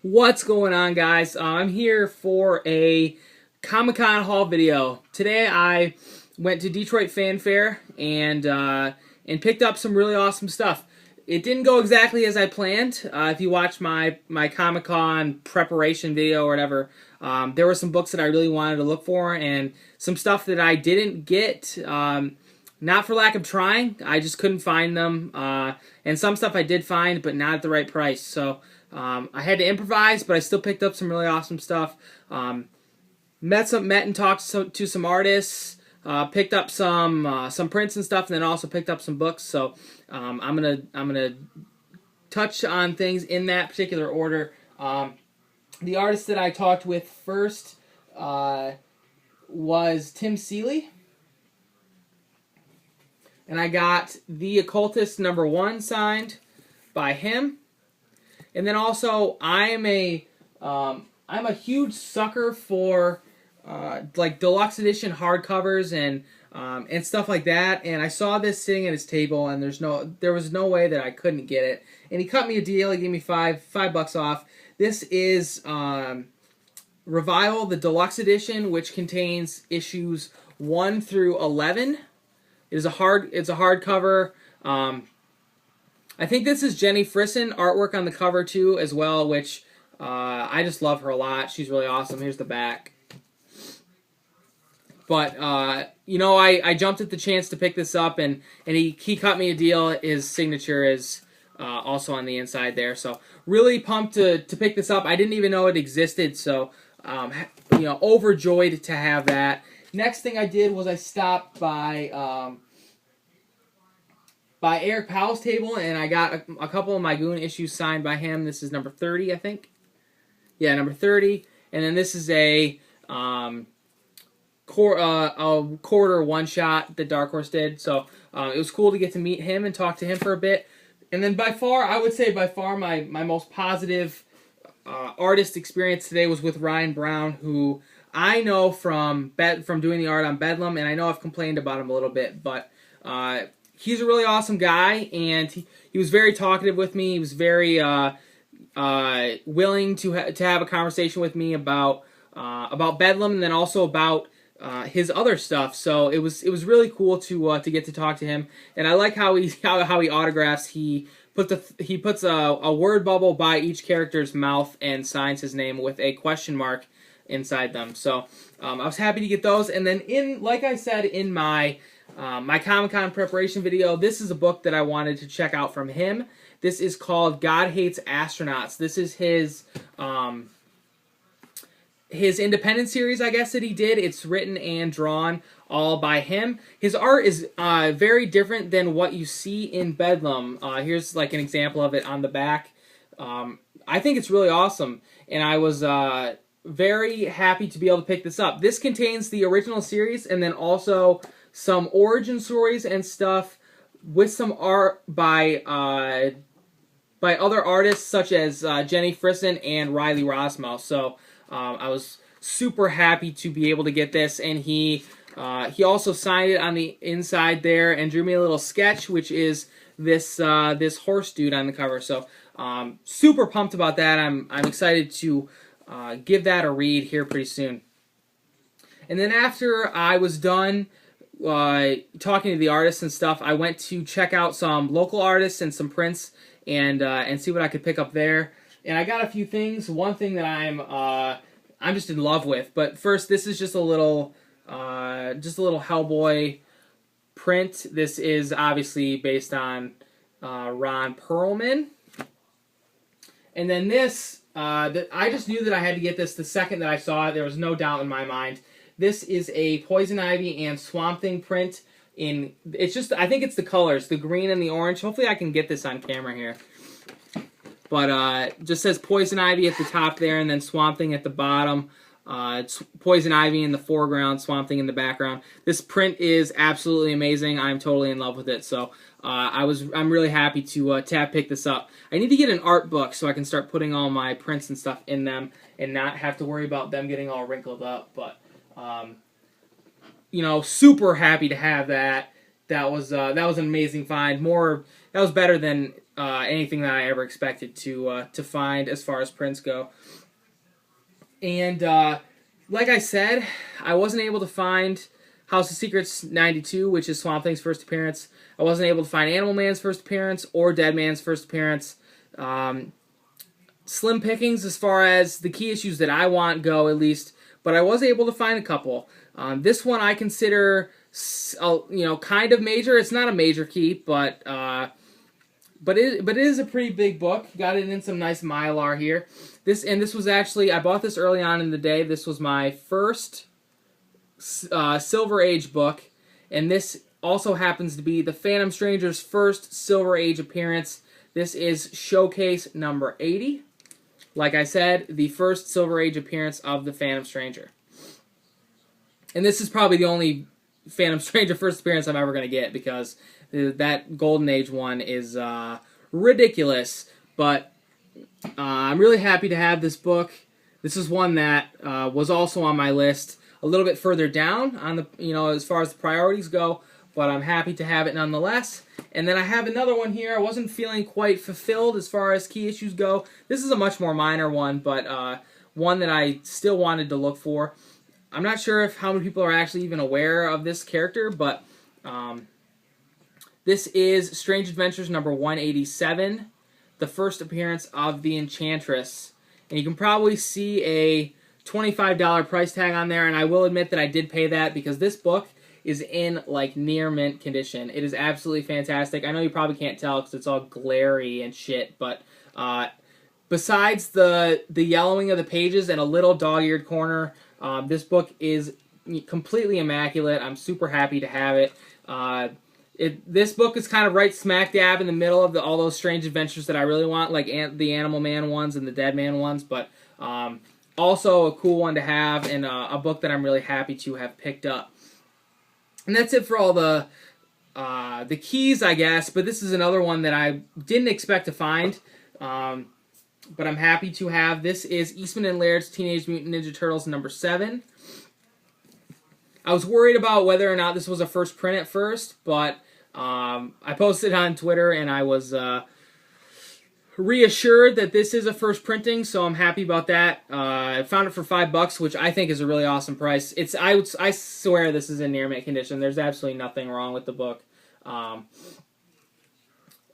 What's going on, guys? I'm here for a Comic-Con haul video. Today I went to Detroit Fanfare and picked up some really awesome stuff. It didn't go exactly as I planned. If you watch my Comic-Con preparation video or whatever, there were some books that I really wanted to look for and some stuff that I didn't get. Not for lack of trying, I just couldn't find them. And some stuff I did find, but not at the right price. So I had to improvise, but I still picked up some really awesome stuff. Met and talked to some artists. Picked up some prints and stuff, and then also picked up some books. So I'm gonna touch on things in that particular order. The artist that I talked with first was Tim Seeley. And I got The Occultist #1 signed by him. And then also, I'm a huge sucker for like deluxe edition hardcovers and stuff like that. And I saw this sitting at his table, and there was no way that I couldn't get it. And he cut me a deal. He gave me $5 off. This is Revival, the deluxe edition, which contains issues 1 through 11. It's a hardcover. I think this is Jenny Frison artwork on the cover too, as well, which I just love her a lot. She's really awesome. Here's the back. But you know, I jumped at the chance to pick this up, and he cut me a deal. His signature is also on the inside there. So really pumped to pick this up. I didn't even know it existed. So you know, overjoyed to have that. Next thing I did was I stopped by Eric Powell's table, and I got a couple of my Goon issues signed by him. This is number 30, I think. Yeah, number 30. And then this is a quarter one-shot that Dark Horse did. So it was cool to get to meet him and talk to him for a bit. And then I would say by far my most positive artist experience today was with Ryan Brown, who I know from doing the art on Bedlam, and I know I've complained about him a little bit, but he's a really awesome guy, and he was very talkative with me. He was very willing to have a conversation with me about Bedlam, and then also about his other stuff. So it was really cool to get to talk to him, and I like how he autographs. He puts a word bubble by each character's mouth and signs his name with a question mark inside them. So I was happy to get those. And then like I said in my Comic-Con preparation video, this is a book that I wanted to check out from him. This is called God Hates Astronauts. This is his independent series, I guess, that he did. It's written and drawn all by him. His art is very different than what you see in Bedlam. Here's like an example of it on the back. I think it's really awesome, and I was very happy to be able to pick this up. This contains the original series, and then also some origin stories and stuff with some art by other artists such as Jenny Frison and Riley Rosmo. So I was super happy to be able to get this, and he also signed it on the inside there and drew me a little sketch, which is this horse dude on the cover. So super pumped about that. I'm excited to give that a read here pretty soon. And then after I was done talking to the artists and stuff, I went to check out some local artists and some prints and see what I could pick up there. And I got a few things. One thing that I'm just in love with. But first, this is just a little Hellboy print. This is obviously based on Ron Perlman. And then this, I just knew that I had to get this the second that I saw it. There was no doubt in my mind. This is a Poison Ivy and Swamp Thing print. I think it's the colors, the green and the orange. Hopefully I can get this on camera here. But it just says Poison Ivy at the top there, and then Swamp Thing at the bottom. It's Poison Ivy in the foreground, Swamp Thing in the background. This print is absolutely amazing. I'm totally in love with it. So I'm really happy to have picked this up. I need to get an art book so I can start putting all my prints and stuff in them and not have to worry about them getting all wrinkled up. But you know, super happy to have that. That was an amazing find. That was better than anything that I ever expected to find as far as prints go. And like I said, I wasn't able to find House of Secrets 92, which is Swamp Thing's first appearance. I wasn't able to find Animal Man's first appearance or Dead Man's first appearance. Slim pickings as far as the key issues that I want go, at least. But I was able to find a couple. This one I consider, kind of major. It's not a major key, but it is a pretty big book. Got it in some nice Mylar here. This was actually, I bought this early on in the day. This was my first Silver Age book, and this also happens to be the Phantom Stranger's first Silver Age appearance. This is Showcase number 80. Like I said, the first Silver Age appearance of the Phantom Stranger. And this is probably the only Phantom Stranger first appearance I'm ever going to get, because that Golden Age one is ridiculous. But I'm really happy to have this book. This is one that was also on my list a little bit further down on the, as far as the priorities go, but I'm happy to have it nonetheless. And then I have another one here. I wasn't feeling quite fulfilled as far as key issues go. This is a much more minor one, but one that I still wanted to look for. I'm not sure if how many people are actually even aware of this character, but this is Strange Adventures number 187, the first appearance of the Enchantress. And you can probably see a $25 price tag on there, and I will admit that I did pay that because this book is in like near mint condition. It is absolutely fantastic. I know you probably can't tell because it's all glary and shit, but besides the yellowing of the pages and a little dog-eared corner, this book is completely immaculate. I'm super happy to have it. This book is kind of right smack dab in the middle of all those Strange Adventures that I really want, like the Animal Man ones and the Dead Man ones, but also a cool one to have, and a book that I'm really happy to have picked up. And that's it for all the keys, I guess, but this is another one that I didn't expect to find, but I'm happy to have. This is Eastman and Laird's Teenage Mutant Ninja Turtles number 7. I was worried about whether or not this was a first print at first, but I posted on Twitter and I was reassured that this is a first printing, so I'm happy about that. I found it for $5, which I think is a really awesome price. I swear this is in near mint condition. There's absolutely nothing wrong with the book.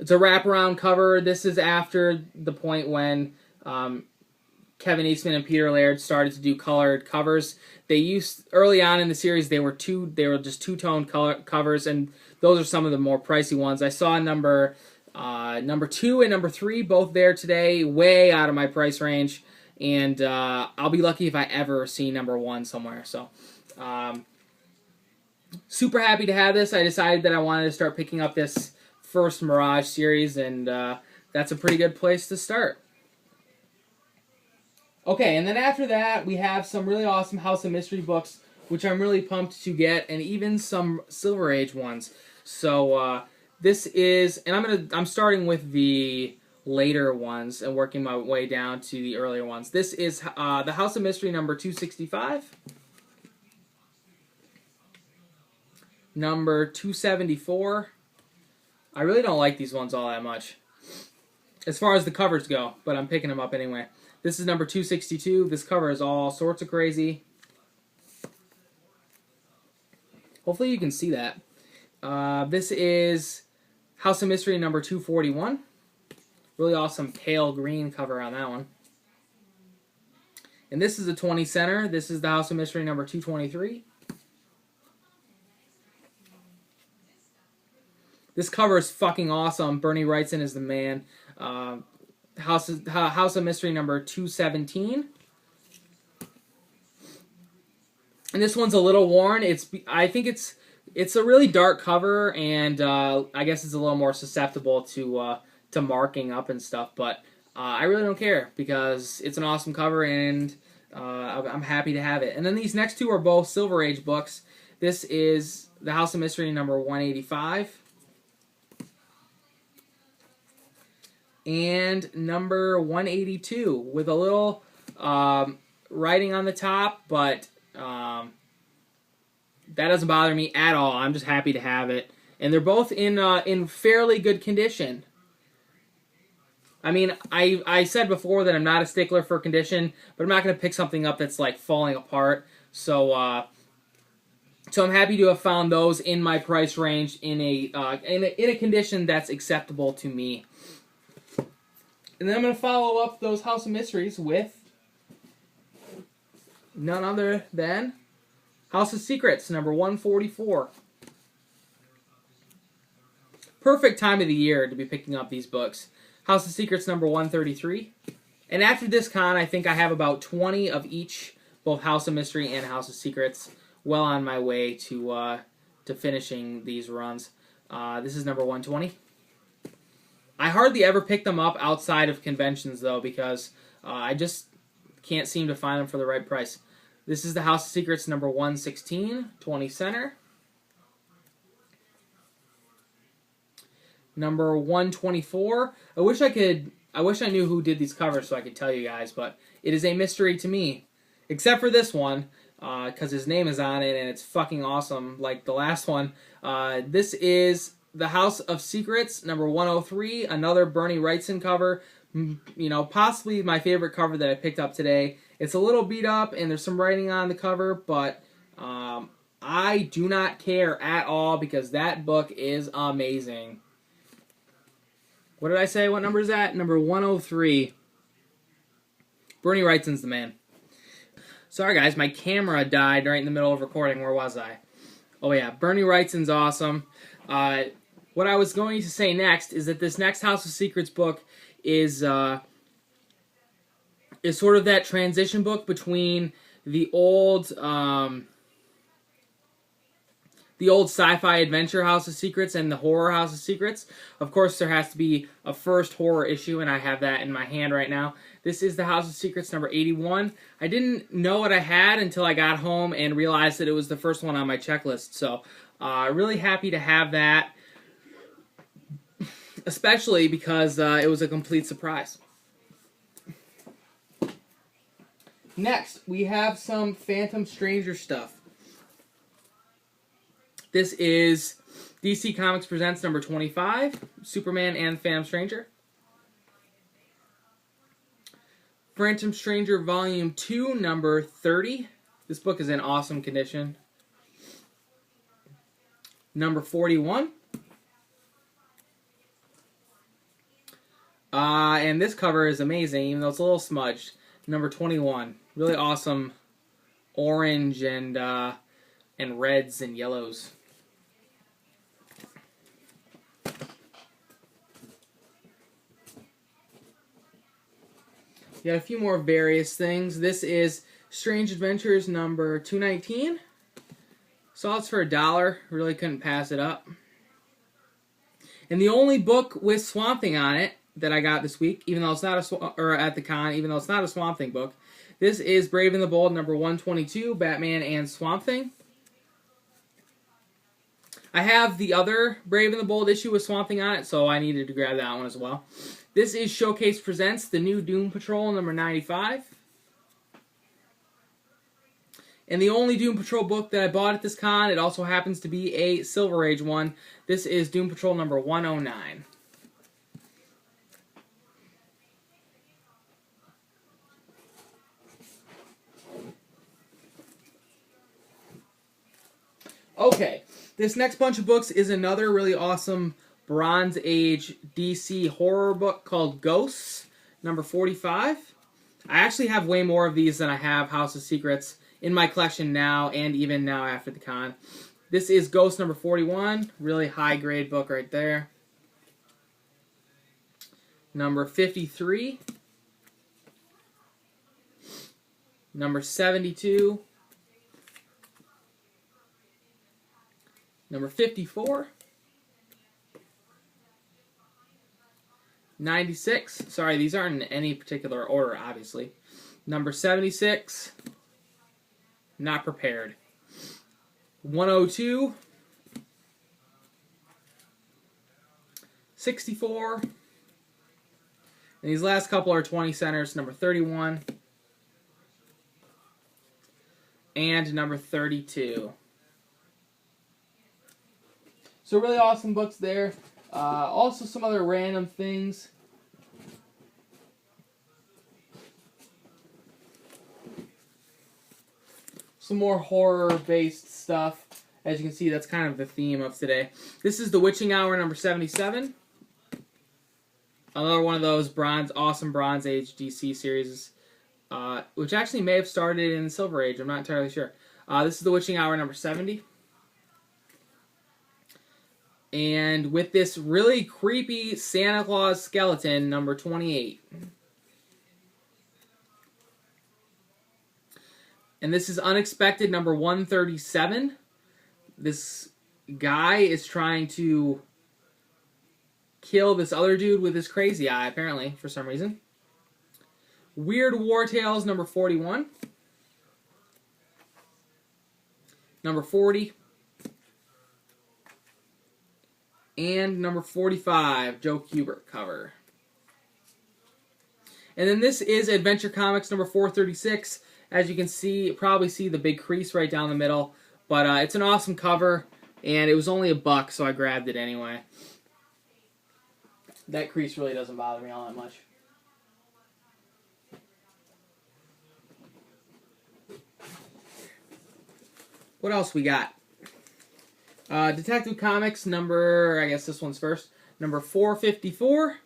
It's a wraparound cover. This is after the point when Kevin Eastman and Peter Laird started to do colored covers. They used early on in the series they were just two-tone color covers, and those are some of the more pricey ones. I saw number 2 and number 3 both there today, way out of my price range, and I'll be lucky if I ever see number 1 somewhere. So super happy to have this. I decided that I wanted to start picking up this first Mirage series, and that's a pretty good place to start. Okay, and then after that, we have some really awesome House of Mystery books, which I'm really pumped to get, and even some Silver Age ones. So this is, and I'm starting with the later ones and working my way down to the earlier ones. This is the House of Mystery number 265, number 274. I really don't like these ones all that much, as far as the covers go, but I'm picking them up anyway. This is number 262. This cover is all sorts of crazy. Hopefully you can see that. This is House of Mystery number 241. Really awesome pale green cover on that one. And this is a 20 center. This is the House of Mystery number 223. This cover is fucking awesome. Bernie Wrightson is the man. House of Mystery number 217. And this one's a little worn. I think it's a really dark cover, and I guess it's a little more susceptible to marking up and stuff. But I really don't care because it's an awesome cover, and I'm happy to have it. And then these next two are both Silver Age books. This is the House of Mystery number 185. And number 182 with a little writing on the top, but that doesn't bother me at all. I'm just happy to have it, and they're both in fairly good condition. I mean, I said before that I'm not a stickler for condition, but I'm not going to pick something up that's like falling apart. So so I'm happy to have found those in my price range in a condition that's acceptable to me. And then I'm going to follow up those House of Mysteries with none other than House of Secrets, number 144. Perfect time of the year to be picking up these books. House of Secrets, number 133. And after this con, I think I have about 20 of each, both House of Mystery and House of Secrets, well on my way to finishing these runs. This is number 120. I hardly ever pick them up outside of conventions, though, because I just can't seem to find them for the right price. This is the House of Secrets, number 116, 20 center. Number 124. I wish I knew who did these covers so I could tell you guys, but it is a mystery to me. Except for this one, because his name is on it and it's fucking awesome, like the last one. This is the House of Secrets, number 103, another Bernie Wrightson cover. You know, possibly my favorite cover that I picked up today. It's a little beat up and there's some writing on the cover, but I do not care at all because that book is amazing. What did I say? What number is that? Number 103. Bernie Wrightson's the man. Sorry guys, my camera died right in the middle of recording. Where was I? Oh yeah, Bernie Wrightson's awesome. What I was going to say next is that this next House of Secrets book is sort of that transition book between the old sci-fi adventure House of Secrets and the horror House of Secrets. Of course, there has to be a first horror issue, and I have that in my hand right now. This is the House of Secrets number 81. I didn't know what I had until I got home and realized that it was the first one on my checklist. So, really happy to have that, especially because it was a complete surprise. Next, we have some Phantom Stranger stuff. This is DC Comics Presents number 25, Superman and Phantom Stranger. Phantom Stranger Volume 2, number 30. This book is in awesome condition. Number 41. And this cover is amazing, even though it's a little smudged. Number 21. Really awesome orange and reds and yellows. You got a few more various things. This is Strange Adventures number 219. Saw it's for $1. Really couldn't pass it up. And the only book with Swamp Thing on it that I got this week, even though it's not at the con, even though it's not a Swamp Thing book, this is Brave and the Bold number 122, Batman and Swamp Thing. I have the other Brave and the Bold issue with Swamp Thing on it, so I needed to grab that one as well. This is Showcase Presents the new Doom Patrol number 95. And the only Doom Patrol book that I bought at this con, it also happens to be a Silver Age one. This is Doom Patrol number 109. Okay, this next bunch of books is another really awesome Bronze Age DC horror book called Ghosts, number 45. I actually have way more of these than I have House of Secrets in my collection now, and even now after the con. This is Ghost number 41, really high grade book right there. Number 53. Number 72. Number 54. 96. Sorry, these aren't in any particular order, obviously. Number 76. Not prepared. 102. 64. And these last couple are 20 centers. Number 31. And number 32. So really awesome books there. Also some other random things. some more horror-based stuff. As you can see, that's kind of the theme of today. This is The Witching Hour number 77. Another one of those awesome Bronze Age DC series, which actually may have started in the Silver Age. I'm not entirely sure. This is The Witching Hour number 70. And with this really creepy Santa Claus skeleton, number 28. And this is Unexpected, number 137. This guy is trying to kill this other dude with his crazy eye, apparently, for some reason. Weird War Tales, number 41. Number 40. And number 45, Joe Kubert cover. And then this is Adventure Comics number 436. As you can see, probably see the big crease right down the middle. But it's an awesome cover, and it was only $1, so I grabbed it anyway. That crease really doesn't bother me all that much. What else we got? Detective Comics number, I guess this one's first, number 454.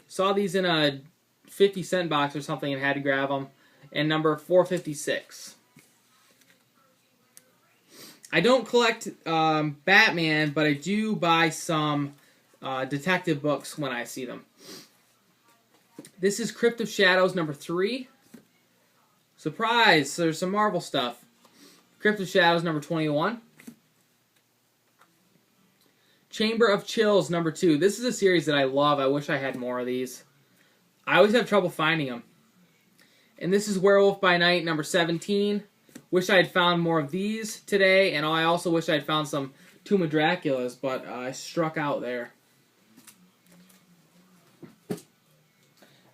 Saw these in a 50-cent box or something and had to grab them. And number 456. I don't collect Batman, but I do buy some detective books when I see them. This is Crypt of Shadows number 3. Surprise! There's some Marvel stuff. Crypt of Shadows number 21. Chamber of Chills number 2. This is a series that I love. I wish I had more of these. I always have trouble finding them. And this is Werewolf by Night number 17. Wish I had found more of these today, and I also wish I had found some Tomb of Draculas, but I struck out there.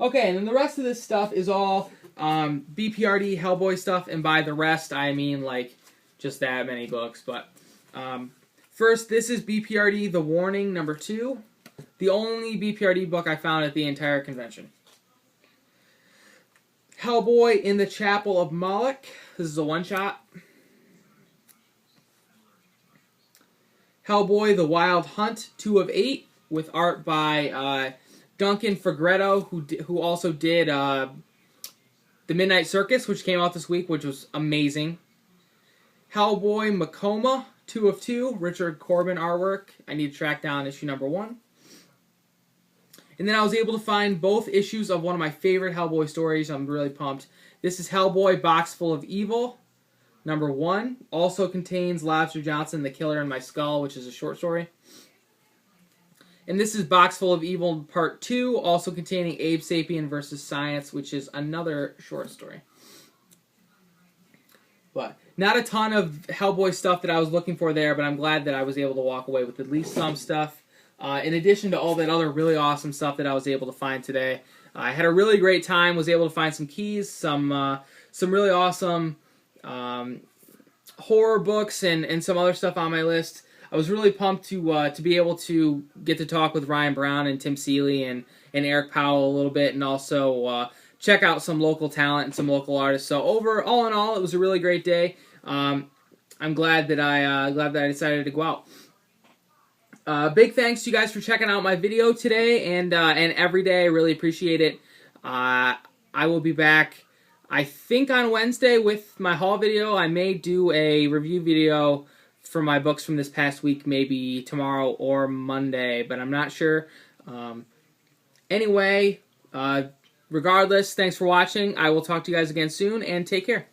Okay, and then the rest of this stuff is all BPRD Hellboy stuff, and by the rest I mean like just that many books. But first, this is BPRD The Warning number 2, the only BPRD book I found at the entire convention. Hellboy in the Chapel of Moloch. This is a one-shot. Hellboy The Wild Hunt 2 of 8 with art by Duncan Fegretto, who also did The Midnight Circus, which came out this week, which was amazing. Hellboy Macoma 2 of 2, Richard Corbin artwork. I need to track down issue number 1. And then I was able to find both issues of one of my favorite Hellboy stories. I'm really pumped. This is Hellboy Box Full of Evil, number 1. Also contains Lobster Johnson, The Killer in My Skull, which is a short story. And this is Box Full of Evil Part 2, also containing Abe Sapien vs. Science, which is another short story. But not a ton of Hellboy stuff that I was looking for there, but I'm glad that I was able to walk away with at least some stuff. In addition to all that other really awesome stuff that I was able to find today. I had a really great time, was able to find some keys, some really awesome horror books, and some other stuff on my list. I was really pumped to be able to get to talk with Ryan Brown and Tim Seeley and Eric Powell a little bit, and also check out some local talent and some local artists. So all in all, it was a really great day. I'm glad that I decided to go out. Big thanks to you guys for checking out my video today and every day. I really appreciate it. I will be back, I think, on Wednesday with my haul video. I may do a review video for my books from this past week, maybe tomorrow or Monday, but I'm not sure. Anyway, regardless, thanks for watching. I will talk to you guys again soon, and take care.